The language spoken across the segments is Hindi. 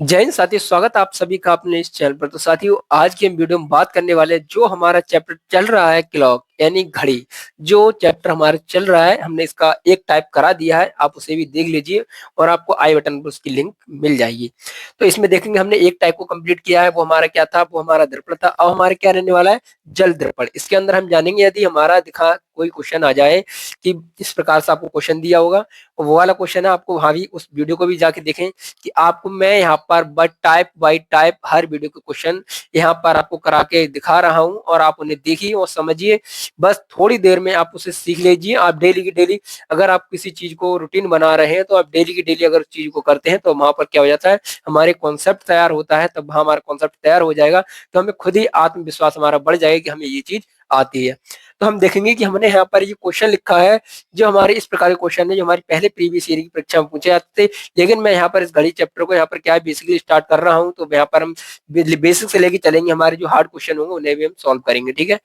जय हिंद साथियों, स्वागत आप सभी का अपने इस चैनल पर। तो साथियों, आज की हम वीडियो में बात करने वाले हैं जो हमारा चैप्टर चल रहा है क्लॉक यानी घड़ी। जो चैप्टर हमारा चल रहा है हमने इसका एक टाइप करा दिया है, आप उसे भी देख लीजिए और आपको आई बटन पर उसकी लिंक मिल जाएगी। तो इसमें देखेंगे हमने एक टाइप को कंप्लीट किया है, वो हमारा क्या था, वो हमारा दर्पण था। अब हमारे क्या रहने वाला है, जल दर्पण। इसके अंदर हम जानेंगे यदि हमारा दिखा कोई क्वेश्चन आ जाए कि इस प्रकार से आपको क्वेश्चन दिया होगा, वो वाला क्वेश्चन है, आपको वहां भी उस वीडियो को भी जाके देखें कि आपको मैं यहाँ पर but type by type her video के क्वेश्चन यहाँ पर आपको करा के दिखा रहा हूँ और आप उन्हें देखिए और समझिए। बस थोड़ी देर में आप उसे सीख लीजिए। आप डेली की डेली अगर आप किसी चीज को रूटीन बना रहे हैं तो आप डेली की डेली अगर चीज को करते हैं तो वहां पर क्या हो जाता है, हमारे कॉन्सेप्ट तैयार होता है। तब हमारा कॉन्सेप्ट तैयार हो जाएगा तो हमें खुद ही आत्मविश्वास हमारा बढ़ जाएगा कि हमें ये चीज आती है। तो हम देखेंगे कि हमने यहाँ पर ये क्वेश्चन लिखा है, जो हमारे इस प्रकार के क्वेश्चन है जो हमारी पहले प्रीवियस ईयर की परीक्षा में पूछे जाते थे। लेकिन मैं यहाँ पर इस घड़ी चैप्टर को यहाँ पर क्या है बेसिकली स्टार्ट कर रहा हूँ, तो यहाँ पर हम बेसिक से लेके चलेंगे, हमारे जो हार्ड क्वेश्चन होंगे उन्हें भी हम सॉल्व करेंगे। ठीक है,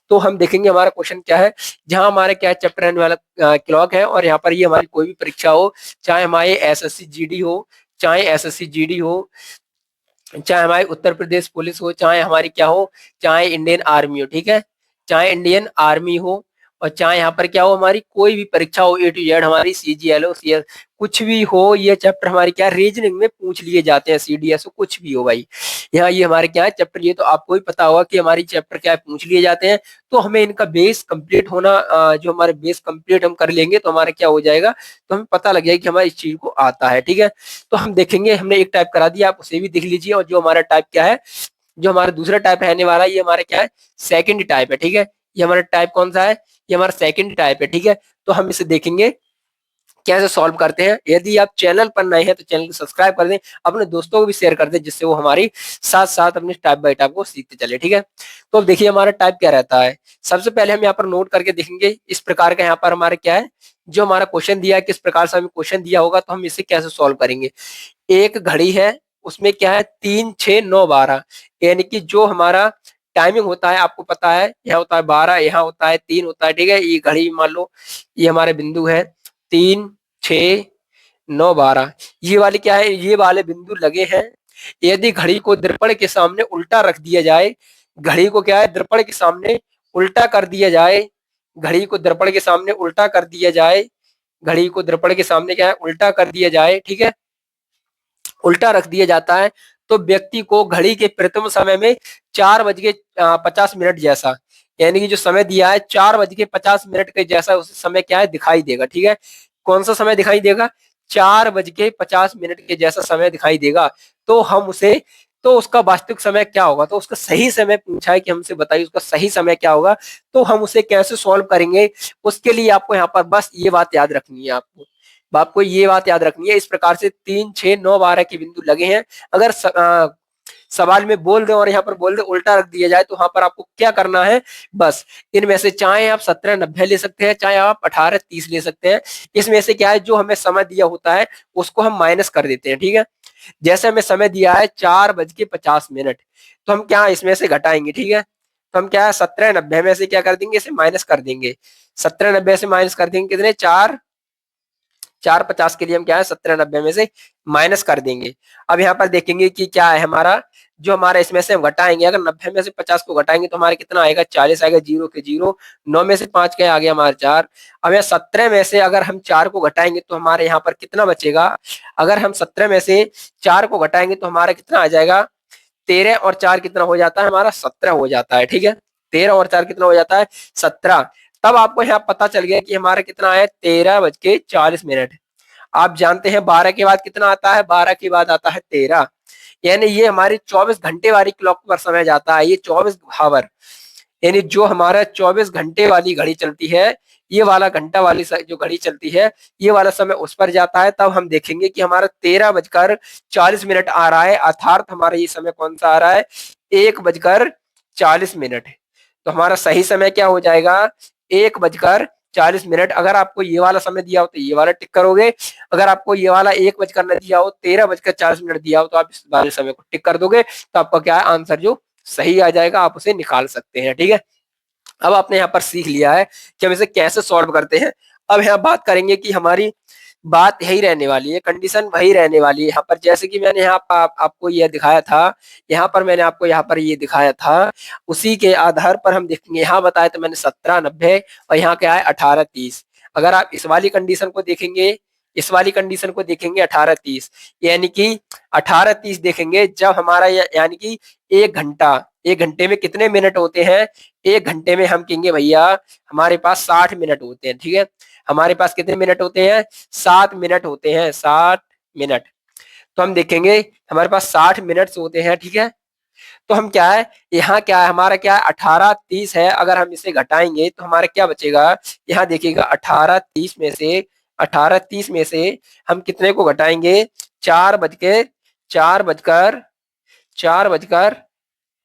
तो हम देखेंगे हमारा क्वेश्चन क्या है। जहां हमारे क्या चैप्टर रहने वाला क्लॉक है, और यहाँ पर ये हमारी कोई भी परीक्षा हो, चाहे हमारे एसएससी जीडी हो, चाहे एसएससी जीडी हो, चाहे हमारी उत्तर प्रदेश पुलिस हो, चाहे हमारी क्या हो, चाहे इंडियन आर्मी हो। ठीक है, चाहे इंडियन आर्मी हो और चाहे यहाँ पर क्या हो, हमारी कोई भी परीक्षा हो, ए टू जेड हमारी सीजीएल हो, सीएस कुछ भी हो, ये चैप्टर हमारे क्या रीजनिंग में पूछ लिए जाते हैं, सीडीएस हो, कुछ भी हो भाई। यहाँ ये हमारे क्या है चैप्टर, ये तो आपको ही पता होगा कि हमारी चैप्टर क्या है पूछ लिए जाते हैं। तो हमें इनका बेस कंप्लीट होना, जो हमारे बेस कंप्लीट हम कर लेंगे तो हमारा क्या हो जाएगा, तो हमें पता लग जाएगा कि हमारी इस चीज को आता है। ठीक है, तो हम देखेंगे, हमने एक टाइप करा दिया, आप उसे भी देख लीजिए। और जो हमारा टाइप क्या है, जो हमारा दूसरा टाइप रहने वाला है, ये हमारा क्या है, सेकंड टाइप है। ठीक है, ये हमारा टाइप कौन सा है, ये हमारा सेकंड टाइप है। ठीक है, तो हम इसे देखेंगे कैसे सॉल्व करते हैं। यदि आप चैनल पर नए हैं तो चैनल को सब्सक्राइब कर दें, अपने दोस्तों को भी शेयर कर दें, जिससे वो हमारी साथ साथ अपने टाइप बाय टाइप को सीखते चले। ठीक है, तो अब देखिए हमारा टाइप क्या रहता है। सबसे पहले हम यहाँ पर नोट करके देखेंगे इस प्रकार का यहाँ पर हमारा क्या है, जो हमारा क्वेश्चन दिया है, किस प्रकार से हमें क्वेश्चन दिया होगा तो हम इसे कैसे सॉल्व करेंगे। एक घड़ी है, उसमें क्या है 3, 6, 9, 12, यानी कि जो हमारा टाइमिंग होता है आपको पता है, यहाँ होता है 12, यहाँ होता है 3 होता है। ठीक है, ये घड़ी मान लो ये हमारे बिंदु है 3, 6, 9, 12, ये वाले क्या है, ये वाले बिंदु लगे हैं। यदि घड़ी को दर्पण के सामने उल्टा रख दिया जाए, घड़ी को क्या है दर्पण के सामने उल्टा कर दिया जाए, घड़ी को दर्पण के सामने उल्टा कर दिया जाए, घड़ी को दर्पण के सामने क्या है उल्टा कर दिया जाए। ठीक है, उल्टा रख दिया जाता है तो व्यक्ति को घड़ी के प्रथम समय में 4:50 जैसा, यानी कि जो समय दिया है 4:50 के जैसा उस समय क्या है दिखाई देगा। ठीक है, कौन सा समय दिखाई देगा, 4:50 के जैसा समय दिखाई देगा। तो हम उसे, तो उसका वास्तविक समय क्या होगा, तो उसका सही समय पूछा है कि हमसे बताइए उसका सही समय क्या होगा। तो हम उसे कैसे सॉल्व करेंगे, उसके लिए आपको यहाँ पर बस ये बात याद रखनी है। आपको ये बात याद रखनी है, इस प्रकार से 3, 6, 9, 12 के बिंदु लगे हैं। अगर सवाल में बोल दे और यहाँ पर बोल दे उल्टा रख दिया जाए तो वहां पर आपको क्या करना है, बस इनमें से चाहे आप 17, 90 ले सकते हैं, चाहे आप 18, 30 ले सकते हैं। इसमें से क्या है, जो हमें समय दिया होता है उसको हम माइनस कर देते हैं। ठीक है, जैसे हमें समय दिया है 4:50, तो हम क्या इसमें से घटाएंगे। ठीक है, तो हम क्या है 17, 90 में से क्या कर देंगे, इसे माइनस कर देंगे। 17, 90 से माइनस कर देंगे कितने, 4:50 के लिए हम क्या है 17, 90 में से माइनस कर देंगे। अब यहाँ पर देखेंगे कि क्या है हमारा, जो हमारा इसमें से हम घटाएंगे, अगर 90 में से 50 को घटाएंगे तो हमारा कितना आएगा, 40 आएगा, जीरो के जीरो, 9 में से 5 क्या आ गया हमारा 4। अब यहाँ 17 में से अगर हम 4 को घटाएंगे तो हमारे यहाँ पर कितना बचेगा, अगर हम 17 में से 4 को घटाएंगे तो हमारा कितना आ जाएगा, 13 और 4 कितना हो जाता है हमारा 17 हो जाता है। ठीक है, 13 और 4 कितना हो जाता है 17। तब आपको यहाँ पता चल गया कि हमारा कितना है 13:40। आप जानते हैं 12 के बाद कितना आता है, 12 के बाद आता है 13, यानी ये हमारी 24 घंटे वाली क्लॉक पर समय जाता है, ये 24 हावर, यानी जो हमारा 24 घंटे वाली घड़ी चलती है, ये वाला घंटा वाली जो घड़ी चलती है, ये वाला समय उस पर जाता है। तब हम देखेंगे कि हमारा 13:40 आ रहा है, अर्थात हमारा ये समय कौन सा आ रहा है, 1:40। तो हमारा सही समय क्या हो जाएगा, 1:40। अगर आपको ये वाला समय दिया हो तो ये वाला टिक करोगे, अगर आपको ये वाला 1 बजकर न दिया हो, 13:40 दिया हो तो आप इस वाले समय को टिक कर दोगे, तो आपका क्या है आंसर जो सही आ जाएगा, आप उसे निकाल सकते हैं। ठीक है, अब आपने यहाँ पर सीख लिया है कि हम इसे कैसे सॉल्व करते हैं। अब यहाँ बात करेंगे कि हमारी बात यही रहने वाली है, कंडीशन वही रहने वाली है यहाँ पर। जैसे कि मैंने यहाँ पर आपको यह दिखाया था, यहाँ पर मैंने आपको यहाँ पर ये दिखाया था, उसी के आधार पर हम देखेंगे। यहाँ बताया तो मैंने 1790 और यहाँ क्या है 1830। अगर आप इस वाली कंडीशन को देखेंगे, इस वाली कंडीशन को देखेंगे 1830, यानी कि 1830 देखेंगे जब हमारा यानी कि 1 घंटा, 1 घंटे में कितने मिनट होते हैं? 1 घंटे में हम कहेंगे भैया हमारे पास 60 मिनट होते हैं, ठीक है। हमारे पास कितने मिनट होते हैं? 7 मिनट होते हैं, 60 मिनट। तो हम देखेंगे हमारे पास 60 मिनट होते हैं, ठीक है। तो हम क्या है, यहाँ क्या है, हमारा क्या है 1830 है। अगर हम इसे घटाएंगे तो हमारा क्या बचेगा? यहाँ देखिएगा 1830 में से हम कितने को घटाएंगे? 4 बजकर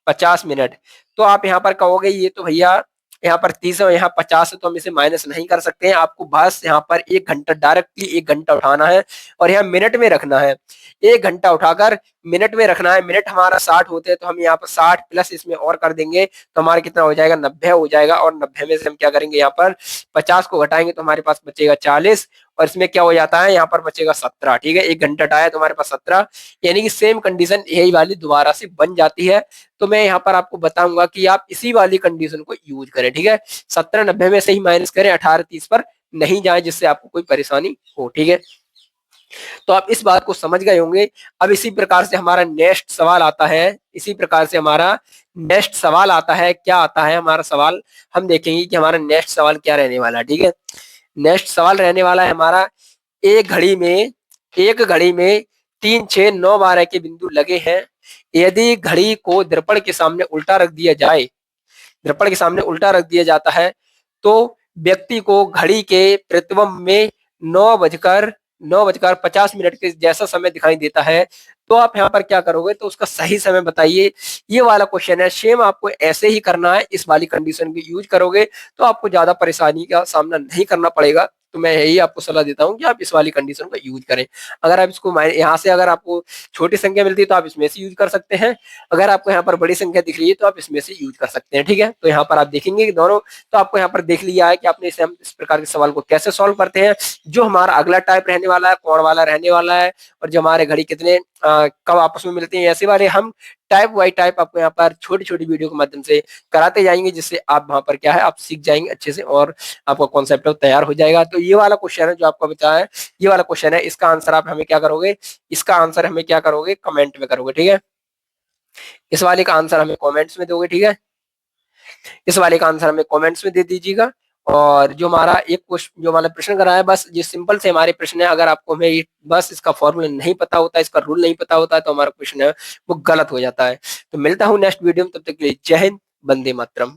50 मिनट। तो आप यहाँ पर कहोगे ये तो भैया यहाँ पर 30 है और यहाँ 50 है, तो हम इसे माइनस नहीं कर सकते हैं। आपको बस यहाँ पर 1 घंटा, डायरेक्टली 1 घंटा उठाना है और यहाँ मिनट में रखना है। 1 घंटा उठाकर मिनट में रखना है। मिनट हमारा 60 होते हैं, तो हम यहाँ पर 60 प्लस इसमें और कर देंगे तो हमारा कितना हो जाएगा? 90 हो जाएगा। और 90 में से हम क्या करेंगे? यहाँ पर 50 को घटाएंगे तो हमारे पास बचेगा 40 और इसमें क्या हो जाता है? यहाँ पर बचेगा 17, ठीक है। 1 घंटा हटाया तो हमारे पास 17, यानी कि सेम कंडीशन यही वाली दोबारा से बन जाती है। तो मैं यहाँ पर आपको बताऊंगा कि आप इसी वाली कंडीशन को यूज करें, ठीक है। 1790 में से ही माइनस करें, 1830 पर नहीं जाए जिससे आपको कोई परेशानी हो, ठीक है। तो आप इस बात को समझ गए होंगे। अब इसी प्रकार से हमारा नेक्स्ट सवाल आता है, इसी प्रकार से हमारा नेक्स्ट सवाल आता है। क्या आता है हमारा सवाल? हम देखेंगे कि हमारा नेक्स्ट सवाल क्या रहने वाला है, ठीक है। नेक्स्ट सवाल रहने वाला है हमारा, एक घड़ी में, एक घड़ी में 3, 6, 9, 12 के बिंदु लगे हैं। यदि घड़ी को दर्पण के सामने उल्टा रख दिया जाए, दर्पण के सामने उल्टा रख दिया जाता है, तो व्यक्ति को घड़ी के प्रतिबिंब में 9 बजकर 50 मिनट के जैसा समय दिखाई देता है। तो आप यहाँ पर क्या करोगे? तो उसका सही समय बताइए। ये वाला क्वेश्चन है, सेम आपको ऐसे ही करना है। इस वाली कंडीशन की यूज करोगे तो आपको ज्यादा परेशानी का सामना नहीं करना पड़ेगा। तो मैं यही आपको सलाह देता हूँ कि आप इस वाली कंडीशन का यूज करें। अगर आप इसको यहाँ से अगर आपको छोटी संख्या मिलती है तो आप इसमें से यूज कर सकते हैं। अगर आपको यहाँ पर बड़ी संख्या दिख रही है तो आप इसमें से यूज कर सकते हैं, ठीक है। तो यहाँ पर आप देखेंगे कि दोनों, तो आपको यहाँ पर देख लिया है कि आपने इसे हम इस प्रकार के सवाल को कैसे सॉल्व करते हैं। जो हमारा अगला टाइप रहने वाला है, कोण वाला रहने वाला है, और जो हमारे घड़ी कितने कब आपस में मिलते हैं, ऐसे वाले हम टाइप वाई टाइप आपको यहाँ पर छोटी छोटी वीडियो के माध्यम से कराते जाएंगे, जिससे आप वहां पर क्या है, आप सीख जाएंगे अच्छे से और आपका कॉन्सेप्ट तैयार हो जाएगा। तो ये वाला क्वेश्चन है जो आपको बताया है, ये वाला क्वेश्चन है, इसका आंसर आप हमें क्या करोगे? इसका आंसर हमें क्या करोगे? कमेंट में करोगे, ठीक है। इस वाले का आंसर हमें कमेंट्स में दोगे, ठीक है। इस वाले का आंसर हमें कमेंट्स में दे दीजिएगा। और जो हमारा एक क्वेश्चन, जो हमारा प्रश्न करा है, बस ये सिंपल से हमारे प्रश्न है। अगर आपको हमें बस इसका फॉर्मूला नहीं पता होता, इसका रूल नहीं पता होता, तो हमारा क्वेश्चन है वो गलत हो जाता है। तो मिलता हूँ नेक्स्ट वीडियो में, तब तक के लिए जय हिंद, वंदे मातरम।